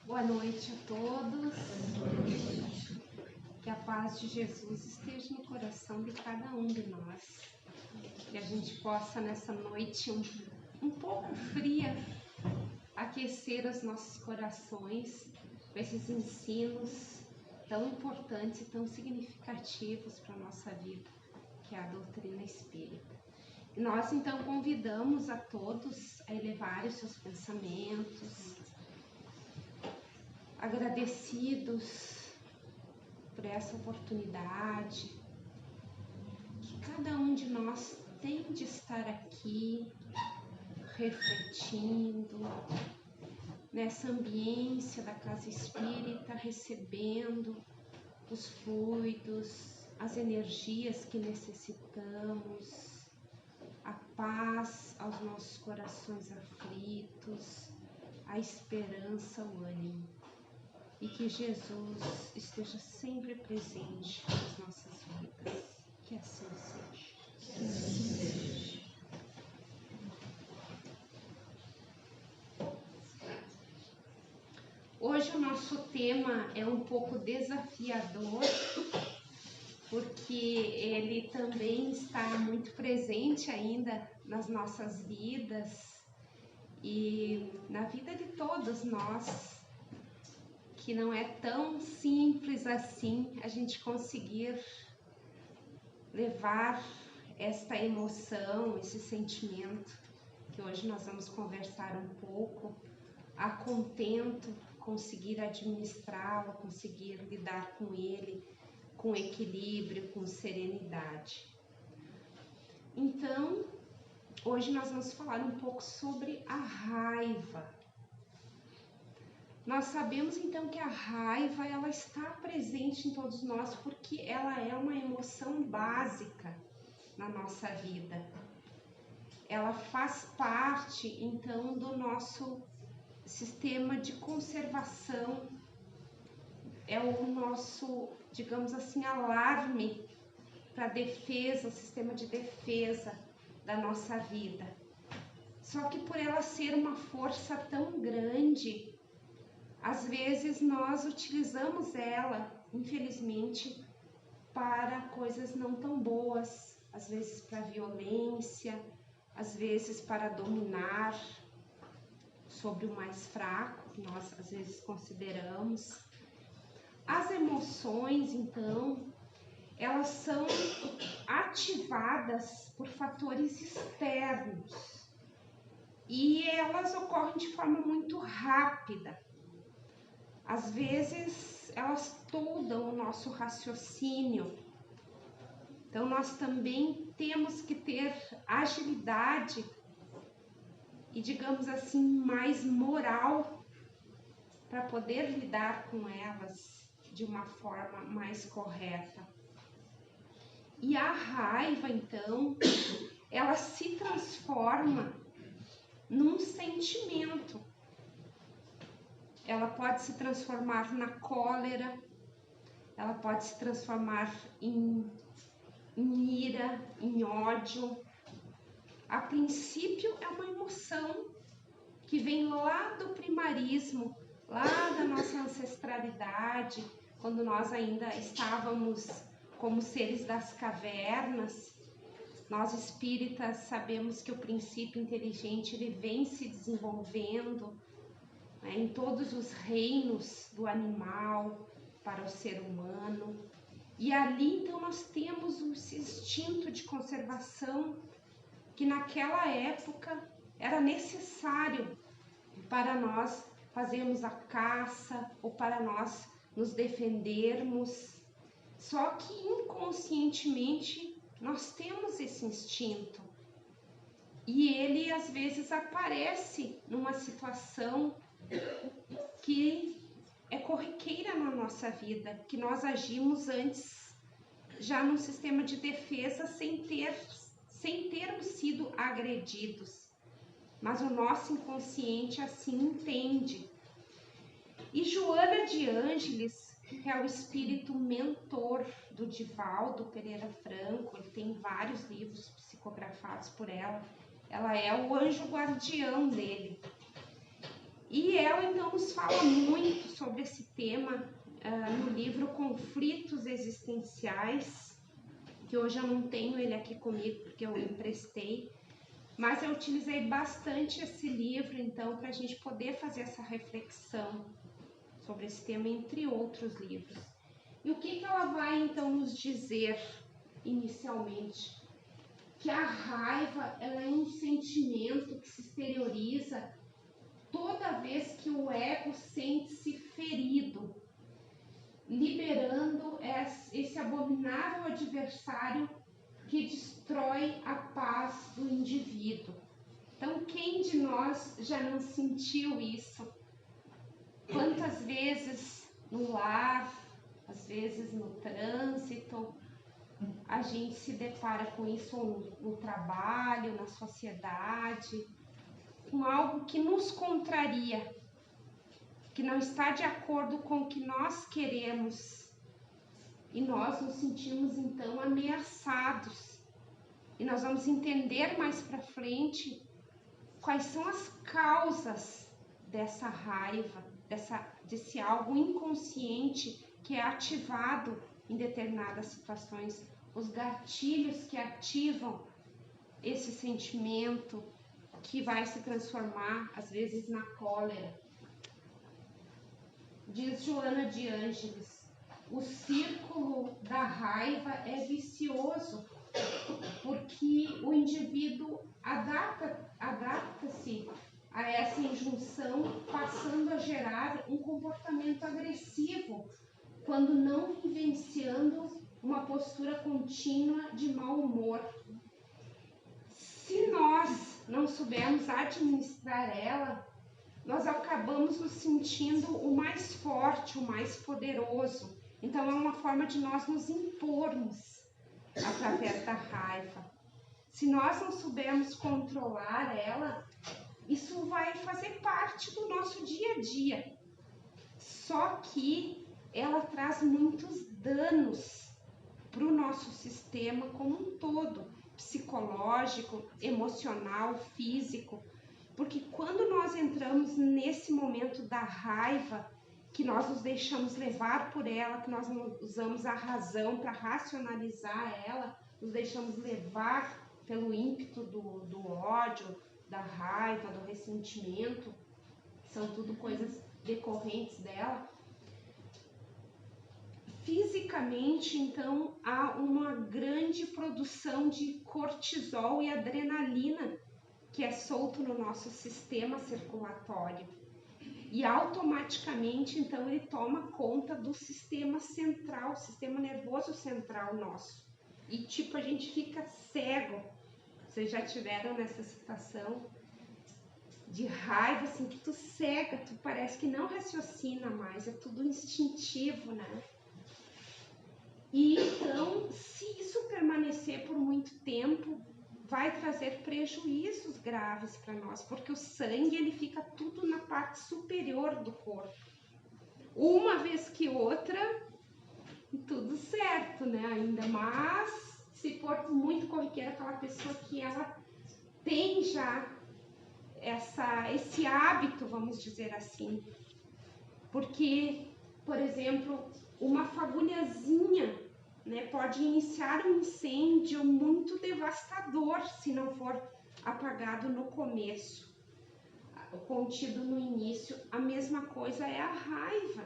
Boa noite a todos. Que a paz de Jesus esteja no coração de cada um de nós. Que a gente possa nessa noite um pouco fria aquecer os nossos corações com esses ensinos tão importantes e tão significativos para a nossa vida, que é a doutrina espírita. E nós então convidamos a todos a elevarem os seus pensamentos, agradecidos por essa oportunidade, que cada um de nós tem de estar aqui, refletindo, nessa ambiência da casa espírita, recebendo os fluidos, as energias que necessitamos, a paz aos nossos corações aflitos, a esperança, o ânimo. E que Jesus esteja sempre presente nas nossas vidas. Que assim seja. Que assim seja. Hoje o nosso tema é um pouco desafiador, porque ele também está muito presente ainda nas nossas vidas e na vida de todos nós, que não é tão simples assim a gente conseguir levar esta emoção, esse sentimento, que hoje nós vamos conversar um pouco, a contento, conseguir administrá-lo, conseguir lidar com ele com equilíbrio, com serenidade. Então, hoje nós vamos falar um pouco sobre a raiva. Nós sabemos então que a raiva ela está presente em todos nós porque ela é uma emoção básica na nossa vida. Ela faz parte então do nosso sistema de conservação, é o nosso, digamos assim, alarme para defesa, o sistema de defesa da nossa vida. Só que por ela ser uma força tão grande, às vezes nós utilizamos ela, infelizmente, para coisas não tão boas, às vezes para violência, às vezes para dominar sobre o mais fraco, que nós às vezes consideramos. As emoções, então, elas são ativadas por fatores externos e elas ocorrem de forma muito rápida. Às vezes, elas toldam o nosso raciocínio. Então, nós também temos que ter agilidade e, digamos assim, mais moral para poder lidar com elas de uma forma mais correta. E a raiva, então, ela se transforma num sentimento. Ela pode se transformar na cólera, ela pode se transformar em ira, em ódio. A princípio é uma emoção que vem lá do primarismo, lá da nossa ancestralidade, quando nós ainda estávamos como seres das cavernas. Nós espíritas sabemos que o princípio inteligente ele vem se desenvolvendo em todos os reinos do animal para o ser humano. E ali então nós temos esse instinto de conservação que naquela época era necessário para nós fazermos a caça ou para nós nos defendermos. Só que inconscientemente nós temos esse instinto e ele às vezes aparece numa situação que é corriqueira na nossa vida, que nós agimos antes já num sistema de defesa sem termos sido agredidos, mas o nosso inconsciente assim entende. E Joana de Ângeles, que é o espírito mentor do Divaldo Pereira Franco, ele tem vários livros psicografados por ela, ela é o anjo guardião dele. E ela então nos fala muito sobre esse tema no livro Conflitos Existenciais, que hoje eu não tenho ele aqui comigo porque eu emprestei, mas eu utilizei bastante esse livro então para a gente poder fazer essa reflexão sobre esse tema, entre outros livros. E o que ela vai então nos dizer inicialmente? Que a raiva ela é um sentimento que se exterioriza toda vez que o ego sente-se ferido, liberando esse abominável adversário que destrói a paz do indivíduo. Então, quem de nós já não sentiu isso? Quantas vezes no lar, às vezes no trânsito, a gente se depara com isso no trabalho, na sociedade, com algo que nos contraria, que não está de acordo com o que nós queremos, e nós nos sentimos então ameaçados. E nós vamos entender mais para frente quais são as causas dessa raiva, desse algo inconsciente que é ativado em determinadas situações, os gatilhos que ativam esse sentimento que vai se transformar às vezes na cólera. Diz Joana de Ângeles, o círculo da raiva é vicioso porque o indivíduo adapta-se a essa injunção, passando a gerar um comportamento agressivo, quando não vivenciando uma postura contínua de mau humor. Se nós não soubermos administrar ela, nós acabamos nos sentindo o mais forte, o mais poderoso. Então é uma forma de nós nos impormos através da raiva. Se nós não soubermos controlar ela, isso vai fazer parte do nosso dia a dia. Só que ela traz muitos danos para o nosso sistema como um todo, psicológico, emocional, físico. Porque quando nós entramos nesse momento da raiva, que nós nos deixamos levar por ela, que nós não usamos a razão para racionalizar ela, nos deixamos levar pelo ímpeto do ódio, da raiva, do ressentimento, são tudo coisas decorrentes dela. Fisicamente, então, há uma grande produção de cortisol e adrenalina que é solto no nosso sistema circulatório. E automaticamente, então, ele toma conta do sistema central, sistema nervoso central nosso. E tipo, a gente fica cego. Vocês já tiveram nessa situação de raiva, assim, que tu cega, tu parece que não raciocina mais, é tudo instintivo, né? E então, se isso permanecer por muito tempo, vai trazer prejuízos graves para nós, porque o sangue ele fica tudo na parte superior do corpo. Uma vez que outra, tudo certo, né? Ainda mais se for muito corriqueira, aquela pessoa que ela tem já esse hábito, vamos dizer assim. Porque, por exemplo, uma fagulhazinha, né, pode iniciar um incêndio muito devastador se não for apagado no começo, contido no início. A mesma coisa é a raiva.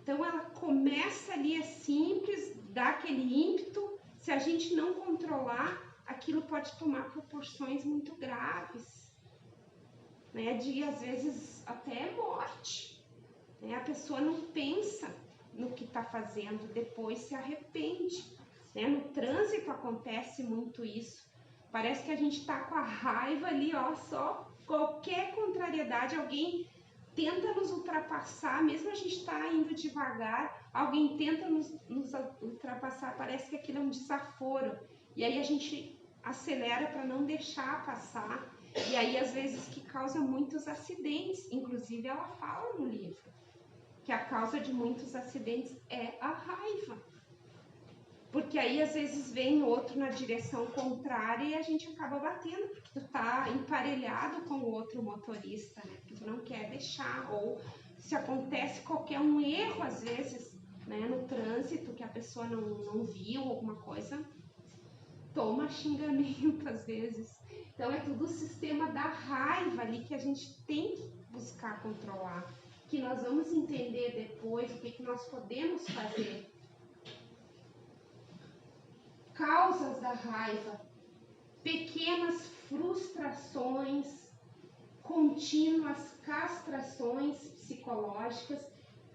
Então ela começa ali, é simples, dá aquele ímpeto, se a gente não controlar, aquilo pode tomar proporções muito graves, né, de às vezes até morte, né? A pessoa não pensa no que está fazendo, depois se arrepende, né? No trânsito acontece muito isso, parece que a gente está com a raiva ali, ó, só qualquer contrariedade, alguém tenta nos ultrapassar, mesmo a gente está indo devagar, alguém tenta nos ultrapassar, parece que aquilo é um desaforo, e aí a gente acelera para não deixar passar, e aí às vezes que causa muitos acidentes. Inclusive ela fala no livro que a causa de muitos acidentes é a raiva, Porque aí às vezes vem outro na direção contrária e a gente acaba batendo, porque tu tá emparelhado com o outro motorista, né? Porque tu não quer deixar, ou se acontece qualquer um erro às vezes, né, no trânsito, que a pessoa não viu alguma coisa, toma xingamento às vezes. Então é tudo o sistema da raiva ali que a gente tem que buscar controlar, que nós vamos entender depois o que nós podemos fazer. Causas da raiva: pequenas frustrações, contínuas castrações psicológicas.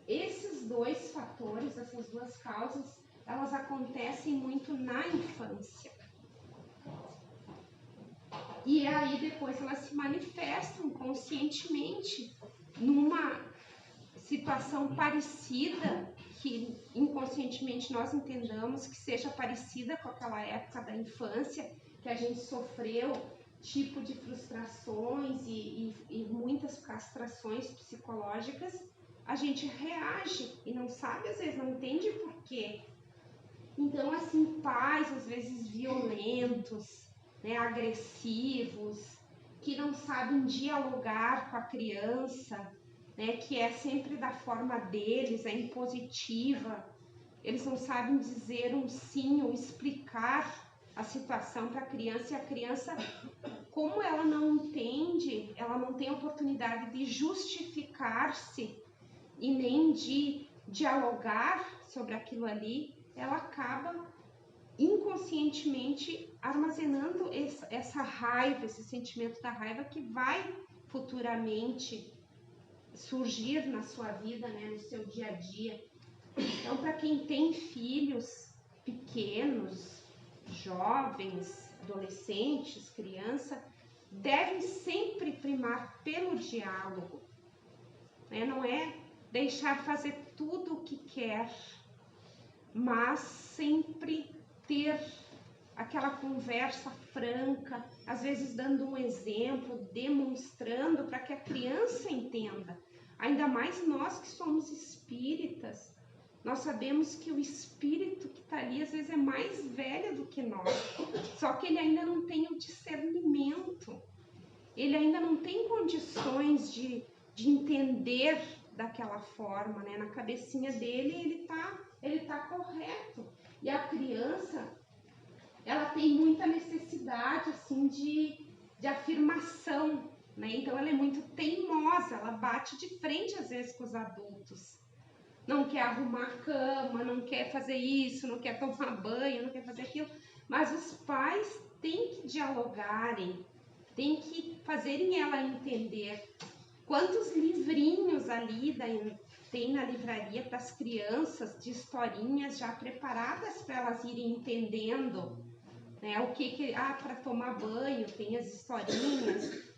Esses dois fatores, essas duas causas, elas acontecem muito na infância. E aí depois elas se manifestam conscientemente numa situação parecida, que inconscientemente nós entendamos que seja parecida com aquela época da infância, que a gente sofreu tipo de frustrações e muitas castrações psicológicas, a gente reage e não sabe, às vezes não entende por quê. Então, assim, pais às vezes violentos, né, agressivos, que não sabem dialogar com a criança, né, que é sempre da forma deles, é impositiva. Eles não sabem dizer um sim ou explicar a situação para a criança, e a criança, como ela não entende, ela não tem oportunidade de justificar-se e nem de dialogar sobre aquilo ali, ela acaba inconscientemente armazenando essa raiva, esse sentimento da raiva que vai futuramente surgir na sua vida, né, no seu dia a dia. Então, para quem tem filhos pequenos, jovens, adolescentes, criança, devem sempre primar pelo diálogo, né? Não é deixar fazer tudo o que quer, mas sempre ter aquela conversa franca, às vezes dando um exemplo, demonstrando para que a criança entenda. Ainda mais nós que somos espíritas, nós sabemos que o espírito que está ali às vezes é mais velho do que nós, só que ele ainda não tem o discernimento, ele ainda não tem condições de entender daquela forma, né? Na cabecinha dele ele tá correto. E a criança, ela tem muita necessidade assim de afirmação, né? Então ela é muito teimosa, ela bate de frente às vezes com os adultos. Não quer arrumar a cama, não quer fazer isso, não quer tomar banho, não quer fazer aquilo. Mas os pais têm que dialogarem, têm que fazerem ela entender. Quantos livrinhos ali tem na livraria para as crianças de historinhas já preparadas para elas irem entendendo, né? O que para tomar banho tem as historinhas,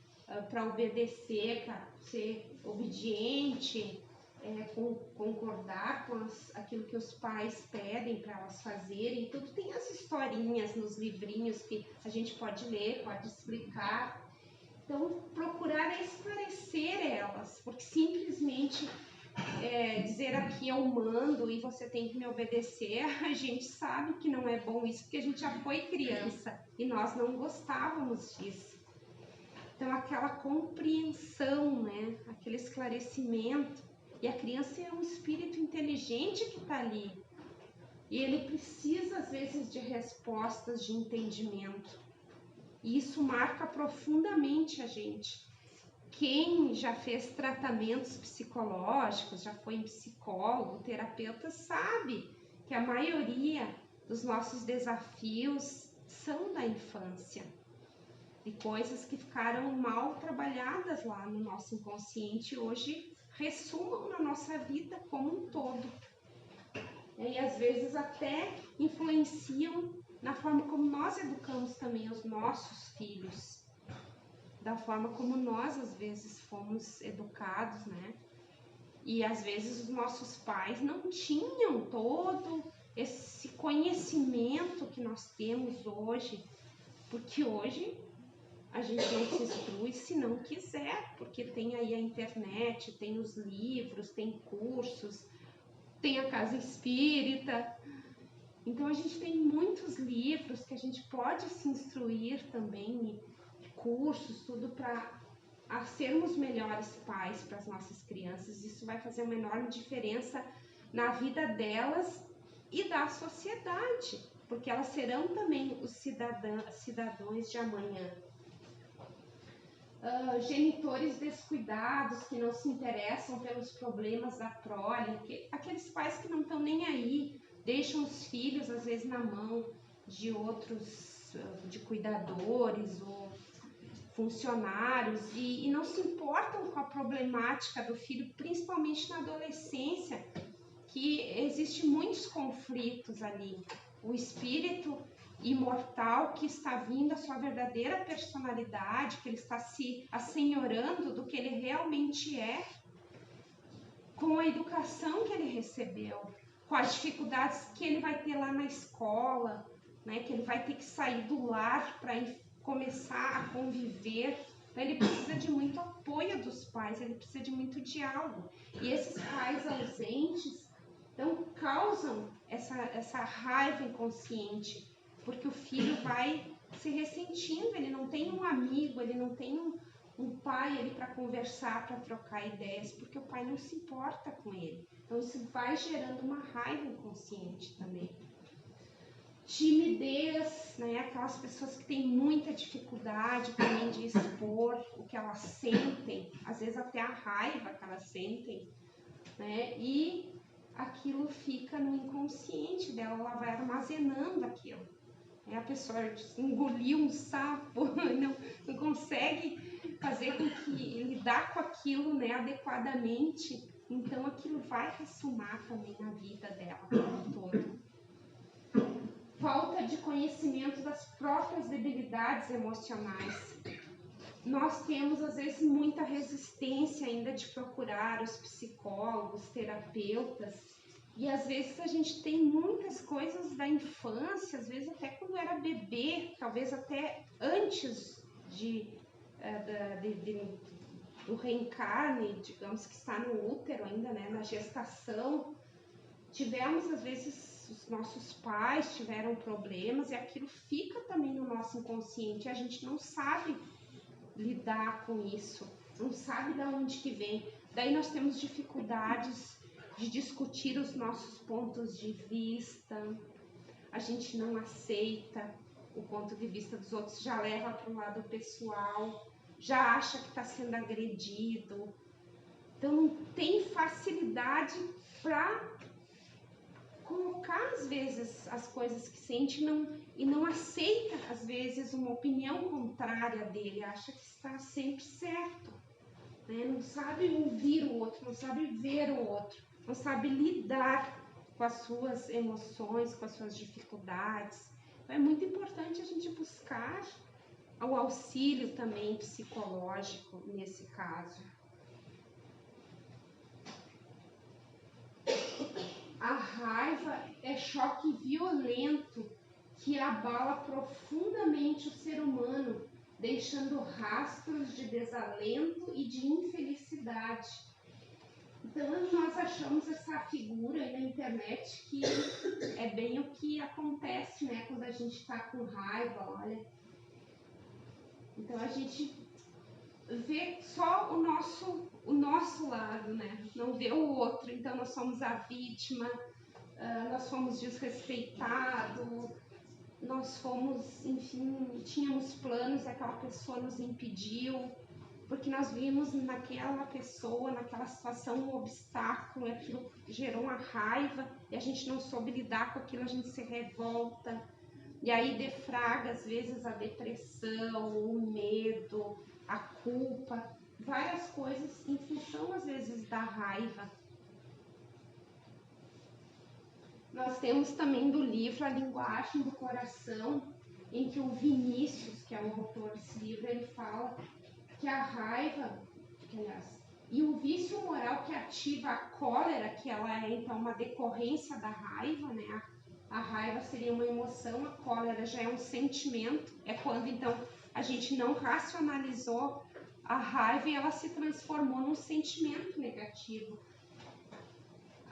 para obedecer, para ser obediente, concordar com aquilo que os pais pedem para elas fazerem. Tudo tem as historinhas nos livrinhos que a gente pode ler, pode explicar. Então, procurar esclarecer elas, porque simplesmente dizer aqui eu mando e você tem que me obedecer, a gente sabe que não é bom isso, porque a gente já foi criança e nós não gostávamos disso. Então, aquela compreensão, né? Aquele esclarecimento. E a criança é um espírito inteligente que está ali. E ele precisa, às vezes, de respostas de entendimento. E isso marca profundamente a gente. Quem já fez tratamentos psicológicos, já foi em psicólogo, terapeuta, sabe que a maioria dos nossos desafios são da infância. De coisas que ficaram mal trabalhadas lá no nosso inconsciente e hoje ressumam na nossa vida como um todo. E às vezes até influenciam na forma como nós educamos também os nossos filhos, da forma como nós às vezes fomos educados, né? E às vezes os nossos pais não tinham todo esse conhecimento que nós temos hoje, porque hoje a gente não se instrui se não quiser, porque tem aí a internet, tem os livros, tem cursos, tem a casa espírita. Então a gente tem muitos livros que a gente pode se instruir também, cursos, tudo para sermos melhores pais para as nossas crianças. Isso vai fazer uma enorme diferença na vida delas e da sociedade, porque elas serão também os cidadãos de amanhã. Genitores descuidados que não se interessam pelos problemas da prole, aqueles pais que não estão nem aí, deixam os filhos às vezes na mão de outros, de cuidadores ou funcionários e não se importam com a problemática do filho, principalmente na adolescência, que existe muitos conflitos ali. O espírito imortal que está vindo a sua verdadeira personalidade, que ele está se assenhorando do que ele realmente é, com a educação que ele recebeu, com as dificuldades que ele vai ter lá na escola, né, que ele vai ter que sair do lar para começar a conviver. Então, ele precisa de muito apoio dos pais, ele precisa de muito diálogo. E esses pais ausentes, então, causam essa raiva inconsciente, porque o filho vai se ressentindo, ele não tem um amigo, ele não tem um pai ali para conversar, para trocar ideias, porque o pai não se importa com ele. Então, isso vai gerando uma raiva inconsciente também. Timidez, né? Aquelas pessoas que têm muita dificuldade também de expor o que elas sentem, às vezes até a raiva que elas sentem, né? E aquilo fica no inconsciente dela, ela vai armazenando aquilo. A pessoa engoliu um sapo, não consegue fazer com que lidar com aquilo, né, adequadamente, então aquilo vai ressumar também na vida dela como todo. Falta de conhecimento das próprias debilidades emocionais. Nós temos, às vezes, muita resistência ainda de procurar os psicólogos, terapeutas, e às vezes a gente tem muitas coisas da infância, às vezes até quando era bebê, talvez até antes do reencarne, digamos que está no útero ainda, né, na gestação. Tivemos, às vezes, os nossos pais tiveram problemas e aquilo fica também no nosso inconsciente, a gente não sabe lidar com isso, não sabe de onde que vem. Daí nós temos dificuldades de discutir os nossos pontos de vista, a gente não aceita o ponto de vista dos outros, já leva para o lado pessoal, já acha que está sendo agredido, então não tem facilidade para colocar às vezes as coisas que sente e não aceita às vezes uma opinião contrária dele, acha que está sempre certo, né? Não sabe ouvir o outro, não sabe ver o outro, não sabe lidar com as suas emoções, com as suas dificuldades. Então, é muito importante a gente buscar o auxílio também psicológico nesse caso. A raiva é choque violento que abala profundamente o ser humano, deixando rastros de desalento e de infelicidade. Então, nós achamos essa figura aí na internet que é bem o que acontece, né, quando a gente está com raiva, olha. Então, a gente vê só o nosso lado, né? Não vê o outro. Então, nós somos a vítima, nós fomos desrespeitados, nós fomos, enfim, tínhamos planos e aquela pessoa nos impediu, porque nós vimos naquela pessoa, naquela situação, um obstáculo, e aquilo gerou uma raiva, e a gente não soube lidar com aquilo, a gente se revolta, e aí defraga, às vezes, a depressão, o medo, a culpa, várias coisas em função, às vezes, da raiva. Nós temos também do livro A Linguagem do Coração, em que o Vinícius, que é o autor desse livro, ele fala que a raiva, e o vício moral que ativa a cólera, que ela é então uma decorrência da raiva, né? A raiva seria uma emoção, a cólera já é um sentimento, é quando então a gente não racionalizou a raiva e ela se transformou num sentimento negativo.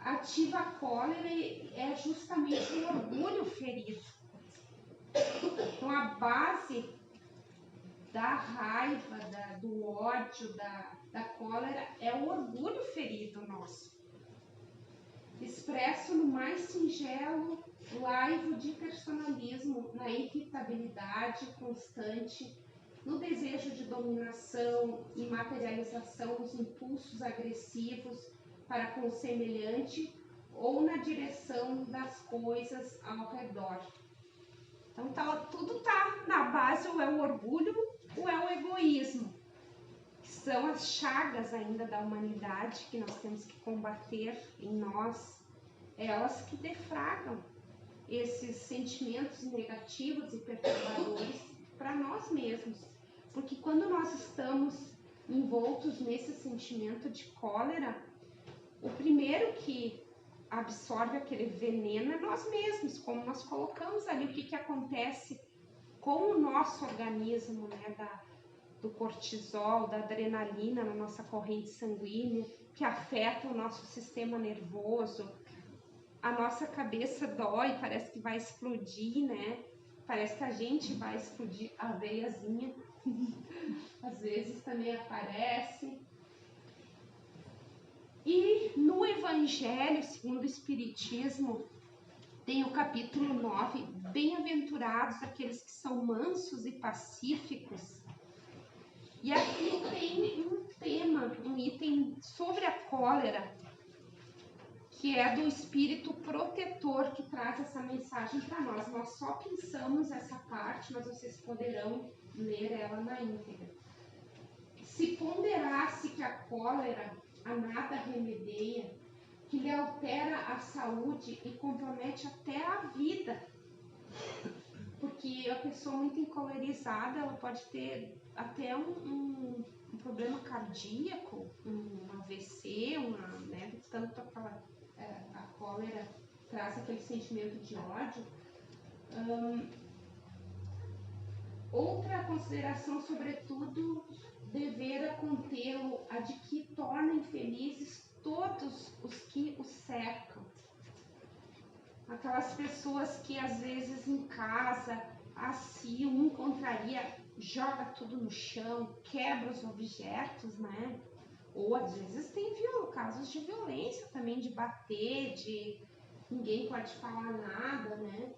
ativa a cólera é justamente o orgulho ferido. Então, a base da raiva, do ódio, da cólera é o orgulho ferido nosso, expresso no mais singelo laivo de personalismo, na irritabilidade constante, no desejo de dominação e materialização dos impulsos agressivos para com o semelhante ou na direção das coisas ao redor. Então, tudo está na base, ou é o orgulho ou é o egoísmo, que são as chagas ainda da humanidade que nós temos que combater em nós, elas que defragam esses sentimentos negativos e perturbadores para nós mesmos. Porque quando nós estamos envoltos nesse sentimento de cólera, o primeiro que absorve aquele veneno é nós mesmos, como nós colocamos ali, o que acontece com o nosso organismo, né, do cortisol, da adrenalina na nossa corrente sanguínea, que afeta o nosso sistema nervoso. A nossa cabeça dói, parece que vai explodir, né? Parece que a gente vai explodir, a veiazinha, às vezes também aparece. E no Evangelho, segundo o Espiritismo, tem o capítulo 9, bem-aventurados aqueles que são mansos e pacíficos. E aqui tem um tema, um item sobre a cólera, que é do espírito protetor que traz essa mensagem para nós. Nós só pensamos essa parte, mas vocês poderão ler ela na íntegra. Se ponderasse que a cólera a nada remedeia, que lhe altera a saúde e compromete até a vida, porque a pessoa muito encolerizada, ela pode ter até um problema cardíaco, um AVC, né, tanto a cólera traz aquele sentimento de ódio. Outra consideração, sobretudo, devera contê-lo a de que torna infelizes todos os que o cercam. Aquelas pessoas que às vezes em casa, assim, um contraria, joga tudo no chão, quebra os objetos, né? Ou às vezes tem casos de violência também, de bater, de ninguém pode falar nada, né?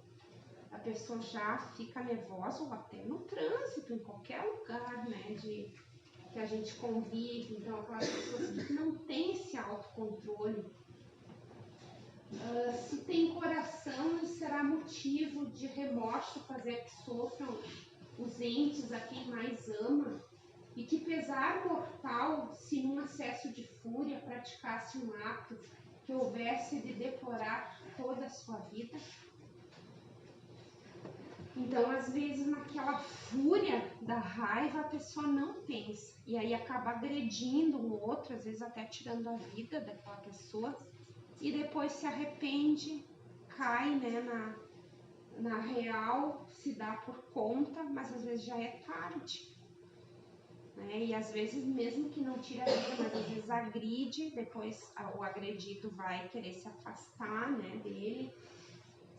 A pessoa já fica nervosa, ou até no trânsito, em qualquer lugar, né? Que a gente convive. Então, aquelas pessoas que não têm esse autocontrole. Se tem coração, será motivo de remorso fazer que sofram os entes a quem mais ama, e que pesar mortal, se num acesso de fúria praticasse um ato que houvesse de deplorar toda a sua vida. Então, às vezes, naquela fúria da raiva, a pessoa não pensa, e aí acaba agredindo um outro, às vezes até tirando a vida daquela pessoa, e depois se arrepende, cai, né, na real, se dá por conta, mas às vezes já é tarde. Né? E às vezes, mesmo que não tire a vida, mas às vezes agride, depois o agredido vai querer se afastar, né, dele,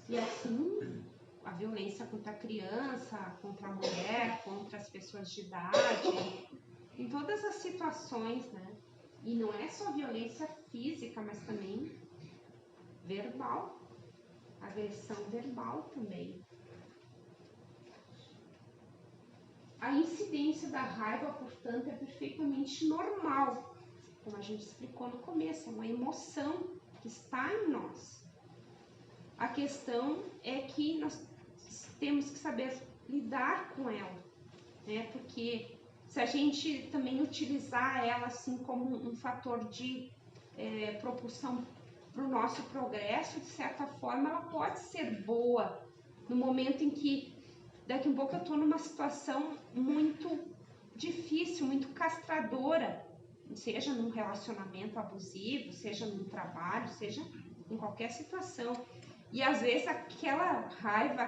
e assim a violência contra a criança, contra a mulher, contra as pessoas de idade, em todas as situações, né? E não é só violência física, mas também verbal, agressão verbal também. A incidência da raiva, portanto, é perfeitamente normal, como a gente explicou no começo, é uma emoção que está em nós. A questão é que nós temos que saber lidar com ela, né? Porque se a gente também utilizar ela assim como um fator de propulsão para o nosso progresso, de certa forma ela pode ser boa no momento em que daqui a pouco eu estou numa situação muito difícil, muito castradora, seja num relacionamento abusivo, seja num trabalho, seja em qualquer situação. E às vezes aquela raiva,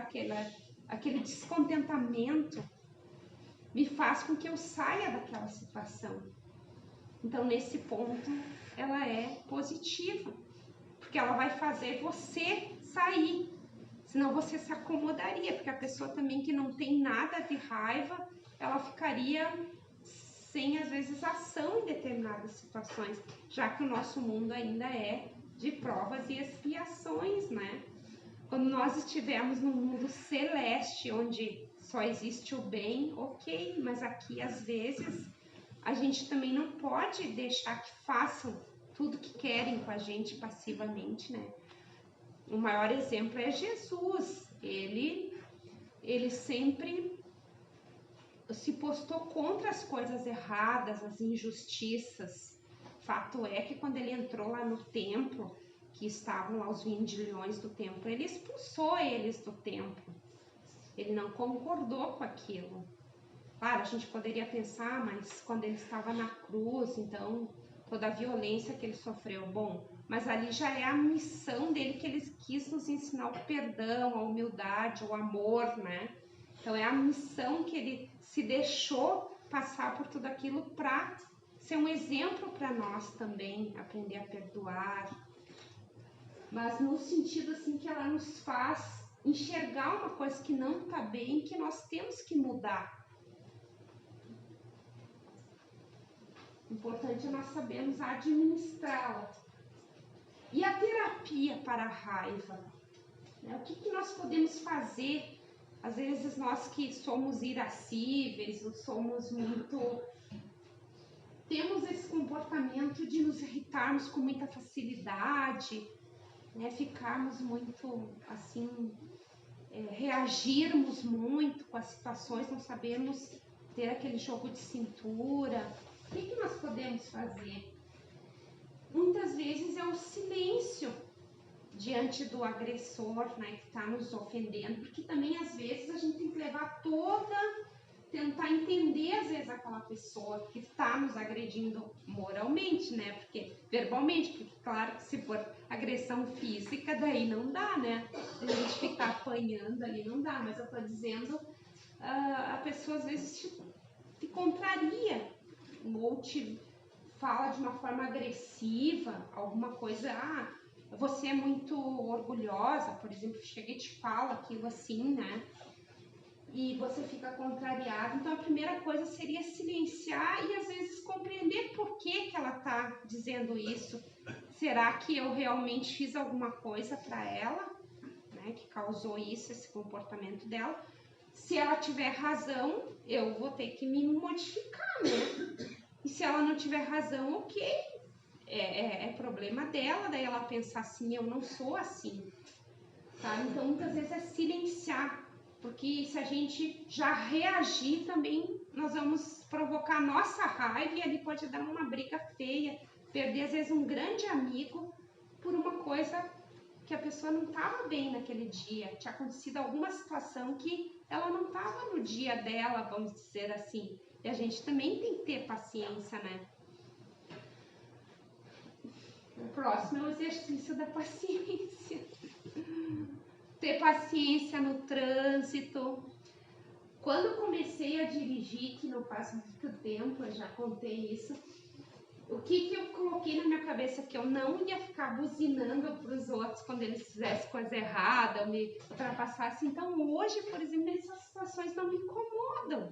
aquele descontentamento me faz com que eu saia daquela situação. Então, nesse ponto, ela é positiva, porque porque ela vai fazer você sair, senão você se acomodaria, porque a pessoa também que não tem nada de raiva, ela ficaria sem, às vezes, ação em determinadas situações, já que o nosso mundo ainda é de provas e expiações, né? Quando nós estivermos num mundo celeste, onde só existe o bem, ok, mas aqui, às vezes, a gente também não pode deixar que façam tudo que querem com a gente passivamente, né? O maior exemplo é Jesus. Ele sempre se postou contra as coisas erradas, as injustiças. Fato é que quando ele entrou lá no templo, que estavam lá os vendilhões do templo, ele expulsou eles do templo. Ele não concordou com aquilo. Claro, a gente poderia pensar, mas quando ele estava na cruz, então toda a violência que ele sofreu, bom, mas ali já é a missão dele, que ele quis nos ensinar o perdão, a humildade, o amor, né? Então é a missão que ele se deixou passar por tudo aquilo para ser um exemplo para nós também, aprender a perdoar, mas no sentido assim que ela nos faz enxergar uma coisa que não está bem, que nós temos que mudar. O importante é nós sabermos administrá-la. E a terapia para a raiva? Né? O que nós podemos fazer? Às vezes nós que somos irascíveis, ou somos muito... temos esse comportamento de nos irritarmos com muita facilidade, né? Ficarmos muito assim, reagirmos muito com as situações, não sabemos ter aquele jogo de cintura. O que nós podemos fazer? Muitas vezes é o silêncio diante do agressor, né, que está nos ofendendo, porque também às vezes a gente tem que levar tentar entender às vezes aquela pessoa que está nos agredindo moralmente, né, porque verbalmente, porque claro que se for agressão física, daí não dá, né, a gente ficar apanhando ali não dá, mas eu estou dizendo, a pessoa às vezes te contraria, ou te fala de uma forma agressiva, alguma coisa, você é muito orgulhosa, por exemplo, chega e te fala aquilo assim, né? E você fica contrariado. Então, a primeira coisa seria silenciar e, às vezes, compreender por que ela está dizendo isso. Será que eu realmente fiz alguma coisa para ela, né, que causou isso, esse comportamento dela? Se ela tiver razão, eu vou ter que me modificar, né? E se ela não tiver razão, ok, é problema dela, daí ela pensar assim, eu não sou assim, tá? Então, muitas vezes é silenciar, porque se a gente já reagir também, nós vamos provocar a nossa raiva e ali pode dar uma briga feia, perder às vezes um grande amigo por uma coisa que a pessoa não estava bem naquele dia, tinha acontecido alguma situação que ela não estava no dia dela, vamos dizer assim. E a gente também tem que ter paciência, né? O próximo é o exercício da paciência. Ter paciência no trânsito. Quando eu comecei a dirigir, que não faz muito tempo, eu já contei isso, o que eu coloquei na minha cabeça? Que eu não ia ficar buzinando para os outros quando eles fizessem coisa errada, ou me ultrapassassem. Então hoje, por exemplo, essas situações não me incomodam.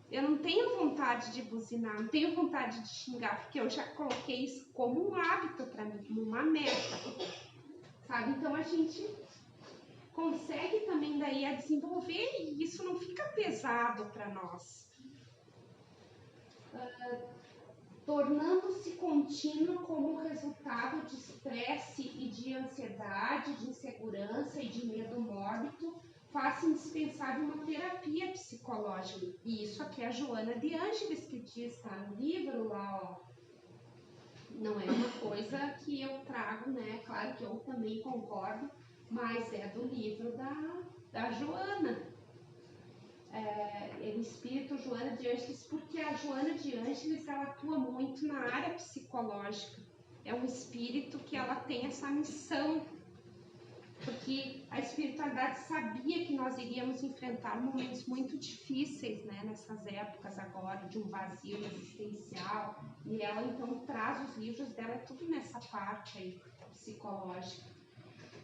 Eu não tenho vontade de buzinar, não tenho vontade de xingar, porque eu já coloquei isso como um hábito para mim, como uma meta, sabe? Então a gente consegue também daí a desenvolver e isso não fica pesado para nós. Tornando-se contínuo como resultado de estresse e de ansiedade, de insegurança e de medo mórbido, faz indispensável uma terapia psicológica. E isso aqui é a Joana de Ângeles que diz, tá no livro lá, ó. Não é uma coisa que eu trago, né? Claro que eu também concordo, mas é do livro da Joana. O espírito Joana de Ângeles, porque a Joana de Ângeles ela atua muito na área psicológica. É um espírito que ela tem essa missão. porque a espiritualidade sabia que nós iríamos enfrentar momentos muito difíceis, né, nessas épocas agora, de um vazio existencial, e ela então traz os livros dela tudo nessa parte aí, psicológica.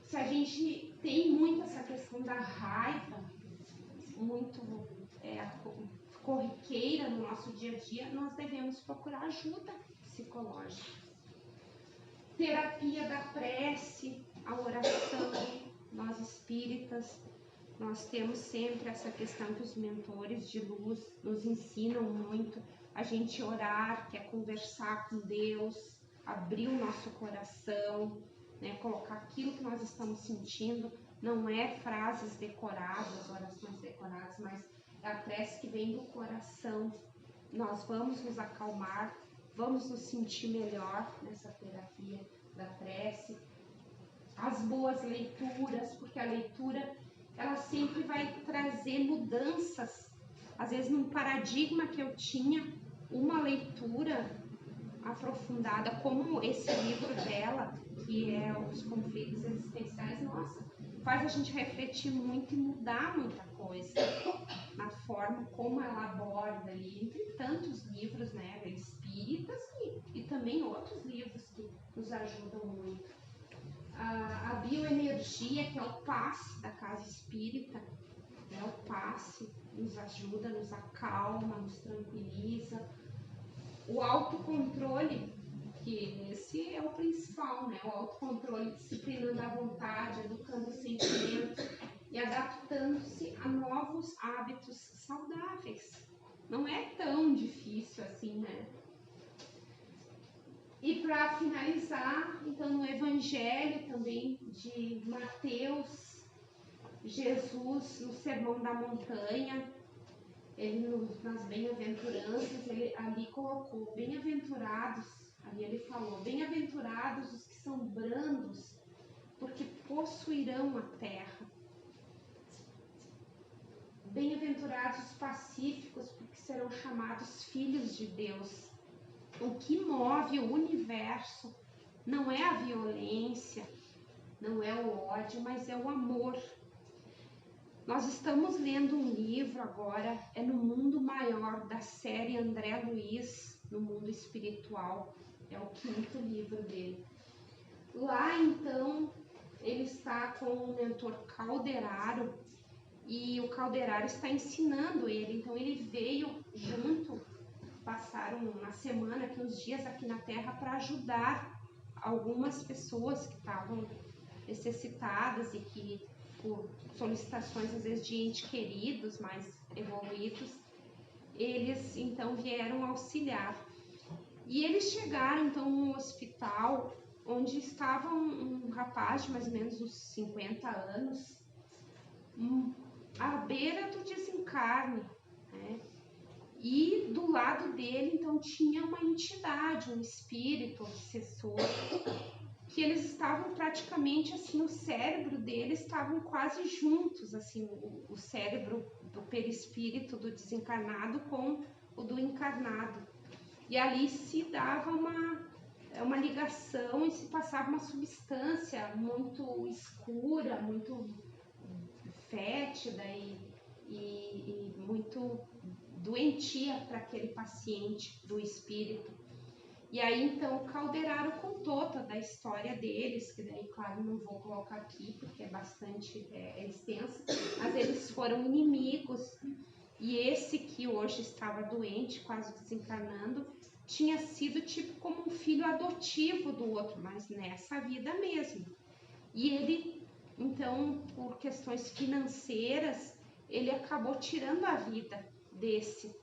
Se a gente tem muito essa questão da raiva, muito corriqueira no nosso dia a dia, nós devemos procurar ajuda psicológica. Terapia da prece, a oração. Nós espíritas, nós temos sempre essa questão que os mentores de luz nos ensinam muito, a gente orar, que é conversar com Deus, abrir o nosso coração, né, colocar aquilo que nós estamos sentindo, não é frases decoradas, orações decoradas, mas é a prece que vem do coração. Nós vamos nos acalmar, vamos nos sentir melhor nessa terapia da prece. As boas leituras, porque a leitura ela sempre vai trazer mudanças. Às vezes num paradigma que eu tinha, uma leitura aprofundada, como esse livro dela, que é Os Conflitos Existenciais, nossa, faz a gente refletir muito e mudar muita coisa na forma como ela aborda ali, entre tantos livros, né, espíritas e também outros livros que nos ajudam muito. A bioenergia, que é o passe da casa espírita, né, o passe nos ajuda, nos acalma, nos tranquiliza. O autocontrole, que esse é o principal, né? O autocontrole, disciplinando a vontade, educando os sentimentos e adaptando-se a novos hábitos saudáveis. Não é tão difícil assim, né? E para finalizar, então, no Evangelho também de Mateus, Jesus, no Sermão da Montanha, ele nas bem-aventuranças, ele ali colocou, bem-aventurados, ali ele falou, bem-aventurados os que são brandos, porque possuirão a terra. Bem-aventurados os pacíficos, porque serão chamados filhos de Deus. O que move o universo não é a violência, não é o ódio, mas é o amor. Nós estamos lendo um livro agora, é No Mundo Maior, da série André Luiz, no mundo espiritual. É o 5º livro dele. Lá, então, ele está com o mentor Calderaro, e o Calderaro está ensinando ele. Então, ele veio junto, passaram uma semana, aqui, uns dias aqui na Terra, para ajudar algumas pessoas que estavam necessitadas e que, por solicitações às vezes de entes queridos mais evoluídos, eles então vieram auxiliar. E eles chegaram então no hospital onde estava um rapaz de mais ou menos uns 50 anos, à beira do desencarne, né? E do lado dele então tinha uma entidade, um espírito obsessor, que eles estavam praticamente assim, o cérebro deles estavam quase juntos, assim, o cérebro do perispírito do desencarnado com o do encarnado. E ali se dava uma ligação e se passava uma substância muito escura, muito fétida e muito doentia para aquele paciente do espírito. E aí, então, o Calderaro contou toda a história deles, que daí, claro, não vou colocar aqui, porque é bastante extensa, mas eles foram inimigos, e esse que hoje estava doente, quase desencarnando, tinha sido tipo como um filho adotivo do outro, mas nessa vida mesmo. E ele, então, por questões financeiras, ele acabou tirando a vida desse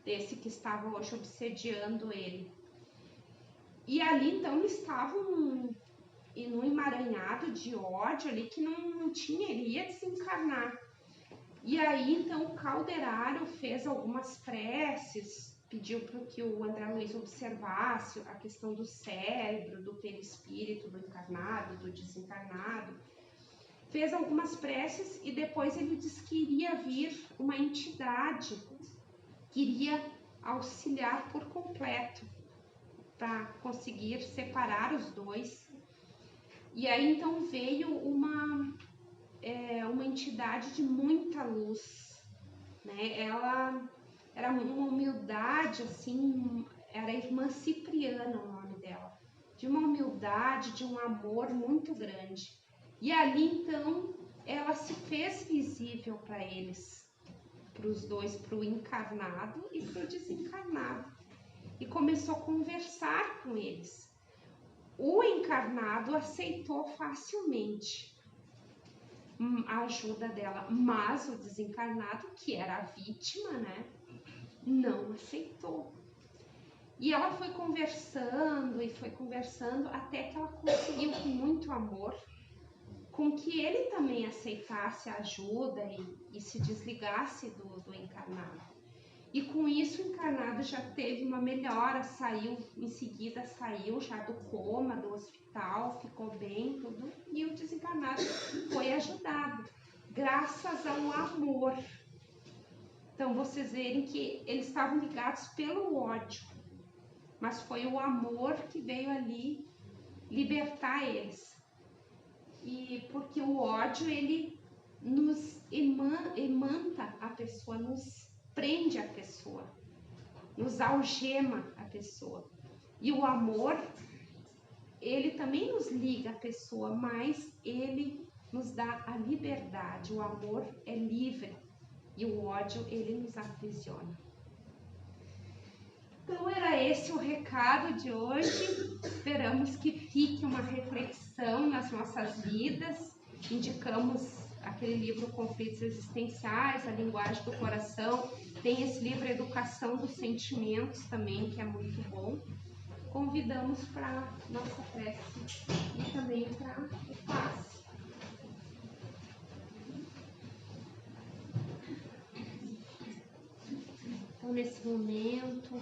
que estava hoje obsediando ele. E ali, então, eles estavam num emaranhado de ódio ali que não tinha, ele ia desencarnar. E aí, então, o Calderaro fez algumas preces, pediu para que o André Luiz observasse a questão do cérebro, do perispírito, do encarnado, do desencarnado. Fez algumas preces e depois ele disse que iria vir uma entidade que iria auxiliar por completo para conseguir separar os dois. E aí então veio uma entidade de muita luz, né? Ela era uma humildade, assim, era a irmã Cipriana o nome dela, de uma humildade, de um amor muito grande. E ali então ela se fez visível para eles, para os dois, para o encarnado e para o desencarnado, e começou a conversar com eles. O encarnado aceitou facilmente a ajuda dela, mas o desencarnado, que era a vítima, né, não aceitou. E ela foi conversando até que ela conseguiu, com muito amor, com que ele também aceitasse a ajuda e se desligasse do encarnado. E com isso o encarnado já teve uma melhora, em seguida saiu já do coma, do hospital, ficou bem, tudo, e o desencarnado foi ajudado, graças ao amor. Então vocês verem que eles estavam ligados pelo ódio, mas foi o amor que veio ali libertar eles. E porque o ódio, ele nos emanta a pessoa, nos prende a pessoa, nos algema a pessoa. E o amor, ele também nos liga a pessoa, mas ele nos dá a liberdade. O amor é livre e o ódio, ele nos aprisiona. Então era esse o recado de hoje. Esperamos que fique uma reflexão nas nossas vidas. Indicamos aquele livro Conflitos Existenciais, A Linguagem do Coração. Tem esse livro Educação dos Sentimentos também, que é muito bom. Convidamos para nossa prece e também para o passe. Então, nesse momento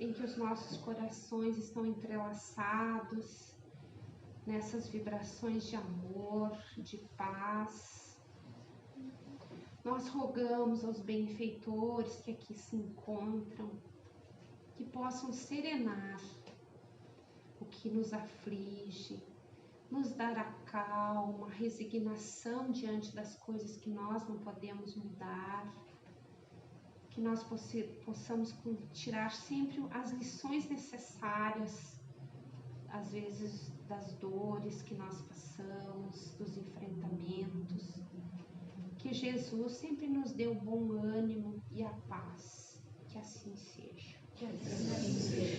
em que os nossos corações estão entrelaçados nessas vibrações de amor, de paz, nós rogamos aos benfeitores que aqui se encontram, que possam serenar o que nos aflige, nos dar a calma, a resignação diante das coisas que nós não podemos mudar, que nós possamos tirar sempre as lições necessárias, às vezes das dores que nós passamos, dos enfrentamentos. Que Jesus sempre nos dê o bom ânimo e a paz. Que assim seja. Que assim seja.